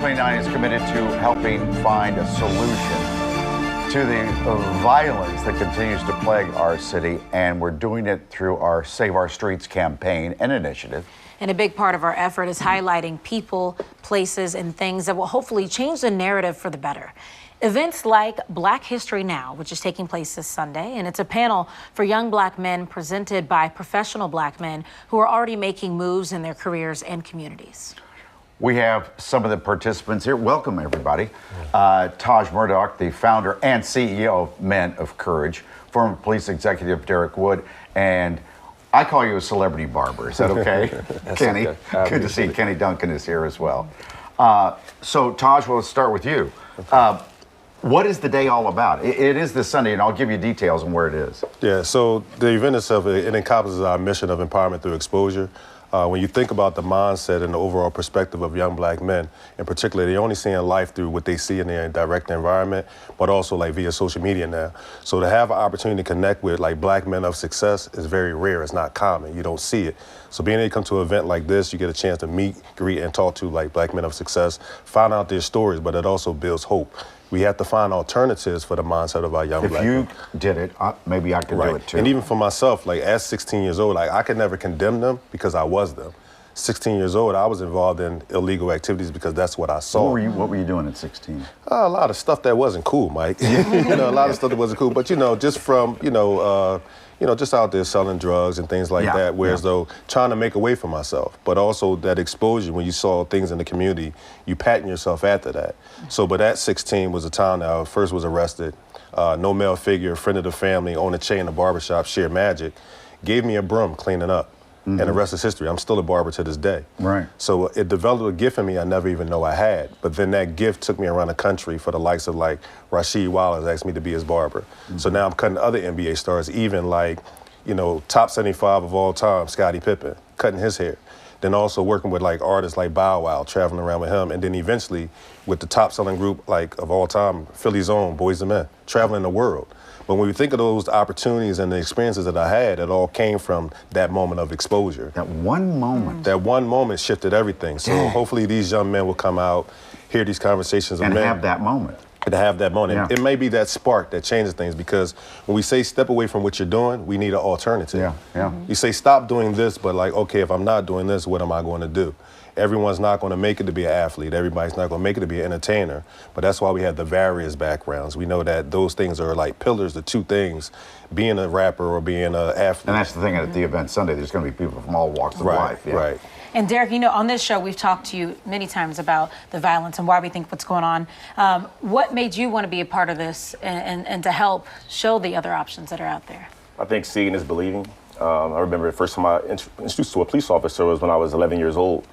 29 is committed to helping find a solution to the violence that continues to plague our city, and we're doing it through our Save Our Streets campaign and initiative. And a big part of our effort is highlighting people, places, and things that will hopefully change the narrative for the better. Events like Black History Now, which is taking place this Sunday, and it's a panel for young Black men presented by professional Black men who are already making moves in their careers and communities. We have some of the participants here. Welcome, everybody. Taj Murdoch, the founder and CEO of Men of Courage, former police executive Derek Wood, and I call you a celebrity barber. Is that okay? Kenny, okay. Good to see Kenny Duncan is here as well. So Taj, we'll start with you. What is the day all about? It is this Sunday, and I'll give you details on where it is. Yeah, so the event itself, it encompasses our mission of empowerment through exposure. When you think about the mindset and the overall perspective of young Black men, in particular, they're only seeing life through what they see in their direct environment, but also like via social media now. So to have an opportunity to connect with like Black men of success is very rare. It's not common. You don't see it. So being able to come to an event like this, you get a chance to meet, greet, and talk to like Black men of success, find out their stories, but it also builds hope. We have to find alternatives for the mindset of our young Black men. If you did it, maybe I could do it too. And even for myself, like at 16 years old, like I could never condemn them because I was them. 16 years old, I was involved in illegal activities because that's what I saw. What were you doing at 16? A lot of stuff that wasn't cool, Mike. A lot of stuff that wasn't cool. But just from just out there selling drugs and things like that, whereas though trying to make a way for myself, but also that exposure when you saw things in the community, you patting yourself after that. So, but at 16 was a time that I first was arrested. No male figure, friend of the family, owned a chain of barbershop, Sheer Magic, gave me a broom cleaning up. And the rest is history. I'm still a barber to this day. Right. So it developed a gift in me I never even know I had. But then that gift took me around the country for the likes of like Rasheed Wallace asked me to be his barber. So now I'm cutting other NBA stars, even like, top 75 of all time, Scottie Pippen, cutting his hair. Then also working with like artists like Bow Wow, traveling around with him. And then eventually with the top selling group like of all time, Philly's own Boyz II Men, traveling the world. But when we think of those opportunities and the experiences that I had, it all came from that moment of exposure. That one moment. That one moment shifted everything. So hopefully these young men will come out, hear these conversations and of men. have that moment. To have that moment. Yeah. It may be that spark that changes things, because when we say step away from what you're doing, we need an alternative. Yeah. You say stop doing this, but like, okay, if I'm not doing this, what am I going to do? Everyone's not going to make it to be an athlete. Everybody's not going to make it to be an entertainer. But that's why we have the various backgrounds. We know that those things are like pillars, the two things, being a rapper or being an athlete. And that's the thing at the event Sunday, there's going to be people from all walks of life. Yeah. Right. And Derek, on this show, we've talked to you many times about the violence and why we think what's going on. What made you want to be a part of this and to help show the other options that are out there? I think seeing is believing. I remember the first time I introduced to a police officer was when I was 11 years old.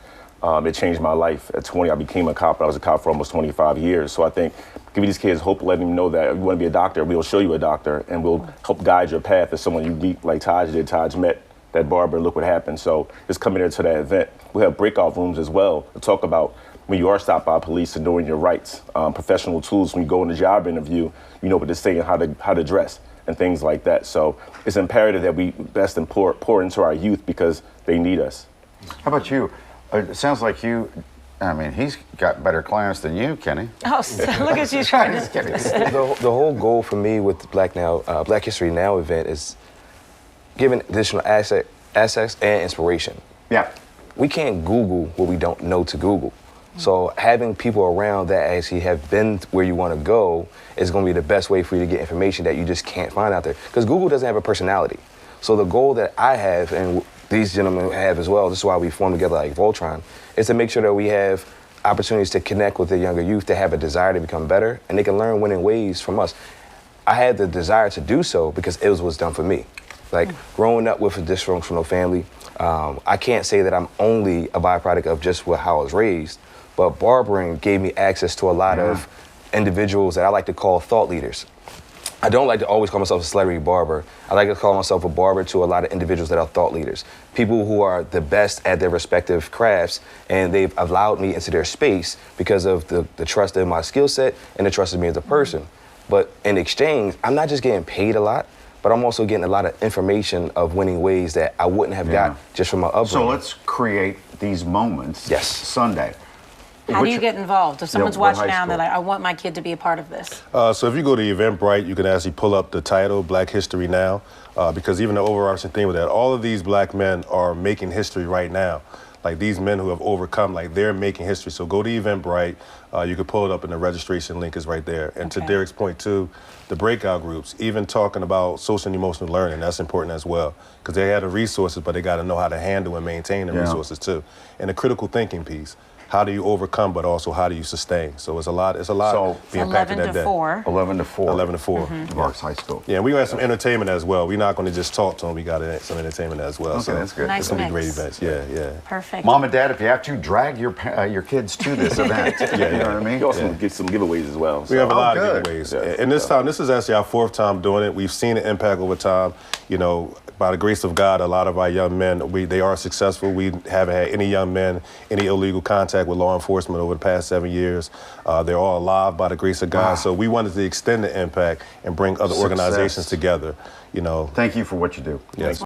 It changed my life. At 20, I became a cop. I was a cop for almost 25 years. So I think giving these kids hope, letting them know that if you want to be a doctor, we'll show you a doctor, and we'll help guide your path as someone you meet, like Taj did. Taj met that barber, look what happened. So just coming into that event. We have breakout rooms as well to talk about when you are stopped by police and knowing your rights, professional tools. When you go in a job interview, you know what to say and how to dress and things like that. So it's imperative that we invest and pour into our youth because they need us. How about you? It sounds like he's got better clients than you, Kenny. Oh, look at you trying to... The whole goal for me with the Black History Now event is giving additional assets and inspiration. Yeah. We can't Google what we don't know to Google. So having people around that actually have been where you want to go is going to be the best way for you to get information that you just can't find out there. Because Google doesn't have a personality. So the goal that I have, and these gentlemen have as well, this is why we form together like Voltron, is to make sure that we have opportunities to connect with the younger youth to have a desire to become better, and they can learn winning ways from us. I had the desire to do so because it was what's done for me. Like growing up with a dysfunctional family, I can't say that I'm only a byproduct of just how I was raised, but barbering gave me access to a lot of individuals that I like to call thought leaders. I don't like to always call myself a celebrity barber. I like to call myself a barber to a lot of individuals that are thought leaders, people who are the best at their respective crafts, and they've allowed me into their space because of the trust in my skill set and the trust in me as a person. But in exchange, I'm not just getting paid a lot, but I'm also getting a lot of information of winning ways that I wouldn't have got just from my upbringing. So let's create these moments Sunday. How do you get involved? If someone's what watching high now and they're school? like, I want my kid to be a part of this. So if you go to Eventbrite, you can actually pull up the title, Black History Now, because even the overarching theme of that, all of these black men are making history right now. Like these men who have overcome, like they're making history. So go to Eventbrite, you can pull it up and the registration link is right there. And to Okay. Derek's point too, the breakout groups, even talking about social and emotional learning, that's important as well. Because they have the resources, but they got to know how to handle and maintain the Yeah. resources too. And the critical thinking piece. How do you overcome, but also how do you sustain? So it's a lot So- being packed in 11 that to day. 4. 11 to 4. 11 to 4. Marks High School. Yeah, and we got some entertainment as well. We're not going to just talk to them. We got some entertainment as well. Okay, so that's good. Nice It's going to be great mix. events. Yeah, yeah. Perfect. Mom and Dad, if you have to, drag your kids to this event. You know what I mean? You also get some giveaways as well. We have a lot good. of giveaways. Yeah. And this time, this is actually our 4th time doing it. We've seen the impact over time. You know, by the grace of God, a lot of our young men, they are successful. We haven't had any young men, any illegal contact with law enforcement over the past 7 years. They're all alive by the grace of God. Wow. So we wanted to extend the impact and bring other Success. organizations together. You know, Thank you for what you do. yes.